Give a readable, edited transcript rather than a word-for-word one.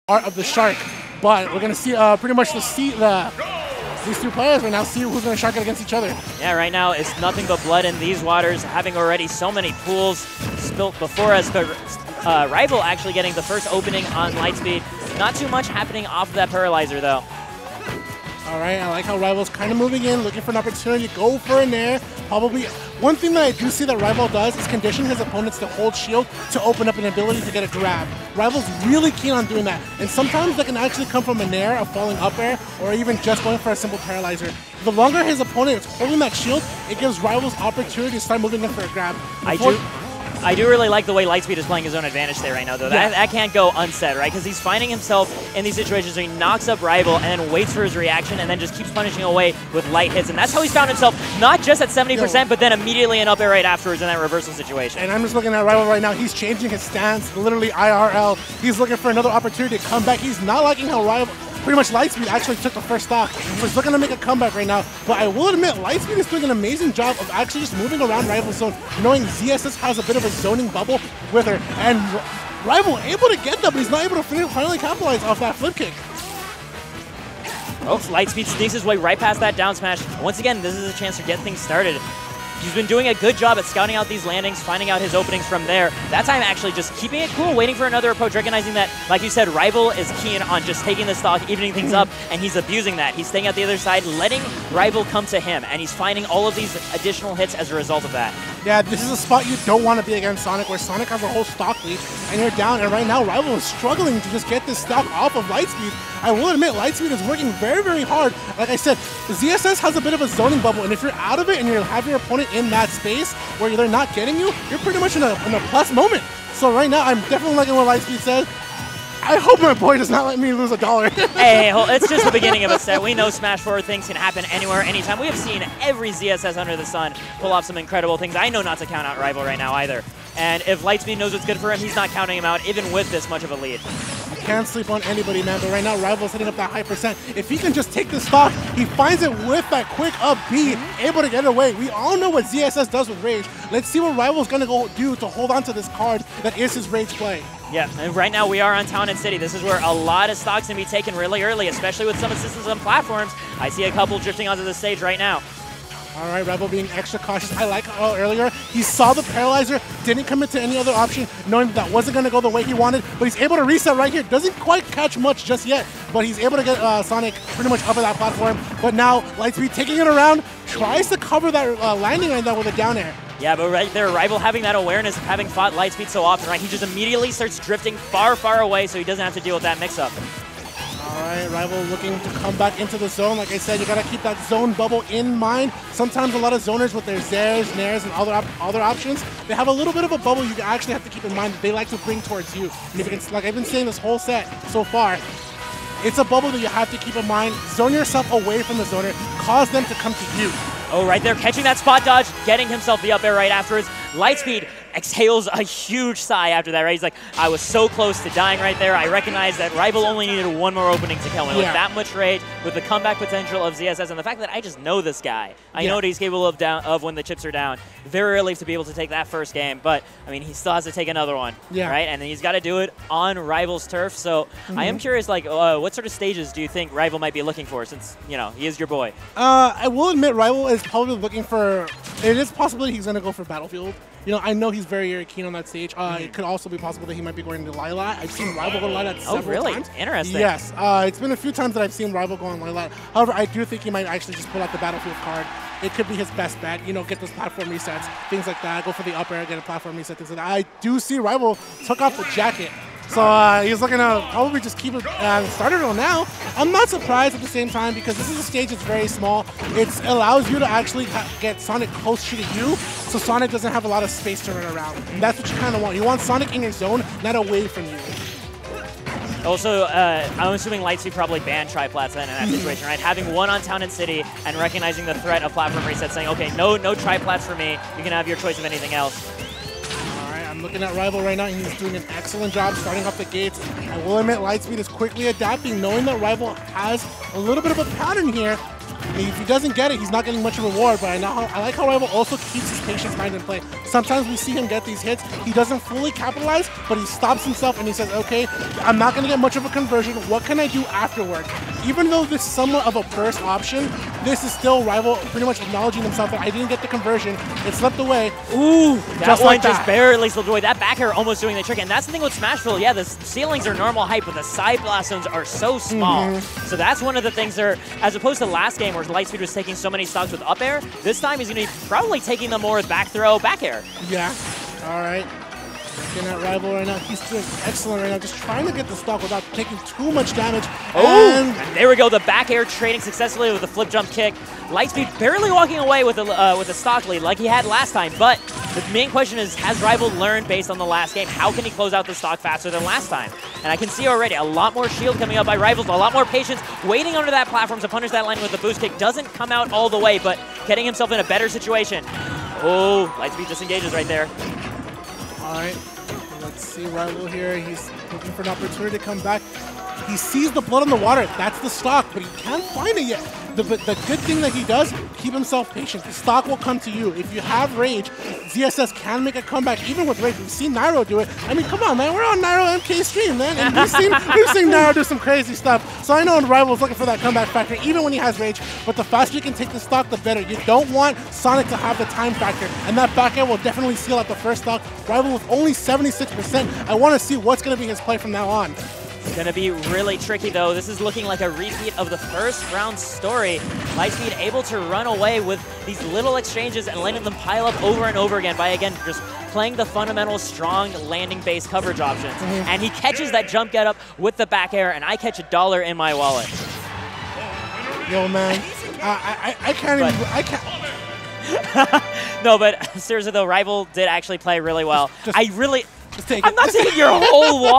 art of the shark. But we're going to see pretty much these two players right now see who's going to shark it against each other. Yeah, right now it's nothing but blood in these waters, having already so many pools spilt before us, but Rival actually getting the first opening on Lightspeed. Not too much happening off of that Paralyzer, though. All right, I like how Rival's kind of moving in, looking for an opportunity to go for a nair. Probably one thing that I do see that Rival does is condition his opponents to hold shield to open up an ability to get a grab. Rival's really keen on doing that, and sometimes that can actually come from a nair, a falling up air, or even just going for a simple Paralyzer. The longer his opponent is holding that shield, it gives Rival's opportunity to start moving in for a grab. I do really like the way Lightspeed is playing his own advantage there right now, though. Yeah. That can't go unsaid, right? Because he's finding himself in these situations where he knocks up Rival and then waits for his reaction and then just keeps punishing away with light hits. And that's how he's found himself, not just at 70%, but then immediately an up air right afterwards in that reversal situation. And I'm just looking at Rival right now. He's changing his stance, literally IRL. He's looking for another opportunity to come back. He's not liking how Rival, pretty much Lightspeed actually took the first stock. So he's looking to make a comeback right now. But I will admit, Lightspeed is doing an amazing job of actually just moving around Rival's zone, knowing ZSS has a bit of a zoning bubble with her. And Rival able to get that, but he's not able to finally capitalize off that flip kick. Oh, Lightspeed sneaks his way right past that down smash. Once again, this is a chance to get things started. He's been doing a good job at scouting out these landings, finding out his openings from there. That time actually just keeping it cool, waiting for another approach, recognizing that, like you said, Rival is keen on just taking the stock, evening things up, and he's abusing that. He's staying at the other side, letting Rival come to him, and he's finding all of these additional hits as a result of that. Yeah, this is a spot you don't want to be against Sonic, where Sonic has a whole stock lead, and you're down, and right now Rival is struggling to just get this stock off of Lightspeed. I will admit, Lightspeed is working very, very hard. Like I said, ZSS has a bit of a zoning bubble, and if you're out of it and you have your opponent in that space where they're not getting you, you're pretty much in a plus moment. So right now, I'm definitely liking what Lightspeed says. I hope my boy does not let me lose $1. Hey, it's just the beginning of a set. We know Smash 4 things can happen anywhere, anytime. We have seen every ZSS under the sun pull off some incredible things. I know not to count out Rival right now either. And if Lightspeed knows what's good for him, he's not counting him out, even with this much of a lead. Can't sleep on anybody, man, but right now Rival's hitting up that high percent. If he can just take the stock, he finds it with that quick up B, able to get away. We all know what ZSS does with Rage. Let's see what Rival's going to go do to hold on to this card that is his Rage play. Yeah, and right now we are on Town and City. This is where a lot of stocks can be taken really early, especially with some assistance on platforms. I see a couple drifting onto the stage right now. All right, Rival being extra cautious. I like how earlier he saw the Paralyzer, didn't commit to any other option, knowing that wasn't going to go the way he wanted, but he's able to reset right here. Doesn't quite catch much just yet, but he's able to get Sonic pretty much up at that platform. But now, Lightspeed taking it around, tries to cover that landing right now with a down air. Yeah, but right there, Rival having that awareness of having fought Lightspeed so often, right? He just immediately starts drifting far, far away so he doesn't have to deal with that mix-up. All right, Rival looking to come back into the zone. Like I said, you got to keep that zone bubble in mind. Sometimes a lot of zoners with their Zairs, Nairs, and other options, they have a little bit of a bubble you actually have to keep in mind that they like to bring towards you. And if you can, like I've been saying this whole set so far, it's a bubble that you have to keep in mind. Zone yourself away from the zoner. Cause them to come to you. Oh, right there, catching that spot dodge, getting himself the up air right afterwards. Lightspeed exhales a huge sigh after that, right? He's like, I was so close to dying right there. I recognize that Rival only needed one more opening to kill me. With that much rage, with the comeback potential of ZSS, and the fact that I just know this guy. I know what he's capable of when the chips are down. Very early to be able to take that first game, but, I mean, he still has to take another one, right? And he's got to do it on Rival's turf, so I am curious, like, what sort of stages do you think Rival might be looking for since, you know, he is your boy? I will admit Rival is probably looking for, it is possible he's going to go for Battlefield. You know, I know he's very, very keen on that stage. It could also be possible that he might be going to Lilat. I've seen Rival go to Lilat several times. Interesting. Yes. It's been a few times that I've seen Rival go on Lilat. However, I do think he might actually just pull out the Battlefield card. It could be his best bet. You know, get those platform resets, things like that. Go for the up air, get a platform reset, things like that. I do see Rival took off the jacket. So he's looking to probably just keep it started on now. I'm not surprised at the same time because this is a stage that's very small. It allows you to actually get Sonic close to you, so Sonic doesn't have a lot of space to run around. And that's what you kind of want. You want Sonic in your zone, not away from you. Also, I'm assuming Lightspeed probably banned triplats then in that situation, right? Having one on Town and City and recognizing the threat of platform reset, saying, okay, no triplats for me. You can have your choice of anything else. I'm looking at Rival right now, and he's doing an excellent job starting off the gates. I will admit, Lightspeed is quickly adapting, knowing that Rival has a little bit of a pattern here. If he doesn't get it, he's not getting much of a reward, but I like how Rival also keeps his patience mind in play. Sometimes we see him get these hits, he doesn't fully capitalize, but he stops himself and he says, okay, I'm not going to get much of a conversion, what can I do afterward? Even though this is somewhat of a burst option, this is still Rival pretty much acknowledging himself that I didn't get the conversion, it slipped away. Ooh, that one just that. barely slipped away. That back air almost doing the trick, and that's the thing with Smashville, yeah, the ceilings are normal height, but the side blast zones are so small. So that's one of the things there, as opposed to last game where Lightspeed was taking so many stocks with up air, this time he's going to be probably taking them more with back throw, back air. Yeah, all right. Looking at Rival right now, he's doing excellent right now, just trying to get the stock without taking too much damage. And there we go, the back air trading successfully with the flip jump kick. Lightspeed barely walking away with a stock lead like he had last time, but the main question is, has Rival learned based on the last game? How can he close out the stock faster than last time? And I can see already a lot more shield coming up by Rivals, a lot more patience, waiting under that platform to punish that landing with the boost kick. Doesn't come out all the way, but getting himself in a better situation. Oh, Lightspeed disengages right there. All right, let's see Rival here. He's looking for an opportunity to come back. He sees the blood on the water. That's the stock, but he can't find it yet. The good thing that he does, keep himself patient. The stock will come to you. If you have Rage, ZSS can make a comeback, even with Rage. We've seen Nairo do it. I mean, come on, man. We're on Nairo MK stream, man. And we've seen Nairo do some crazy stuff. So I know Rival is looking for that comeback factor, even when he has Rage. But the faster you can take the stock, the better. You don't want Sonic to have the time factor. And that back air will definitely seal out the first stock. Rival with only 76%. I want to see what's going to be his play from now on. It's going to be really tricky, though. This is looking like a repeat of the first round story. Lightspeed able to run away with these little exchanges and letting them pile up over and over again by, again, just playing the fundamental strong landing-based coverage options. And he catches that jump get up with the back air, and I catch $1 in my wallet. Yo, man. I can't even... I can't... No, but seriously, though, Rival did actually play really well. I'm not taking your whole wall.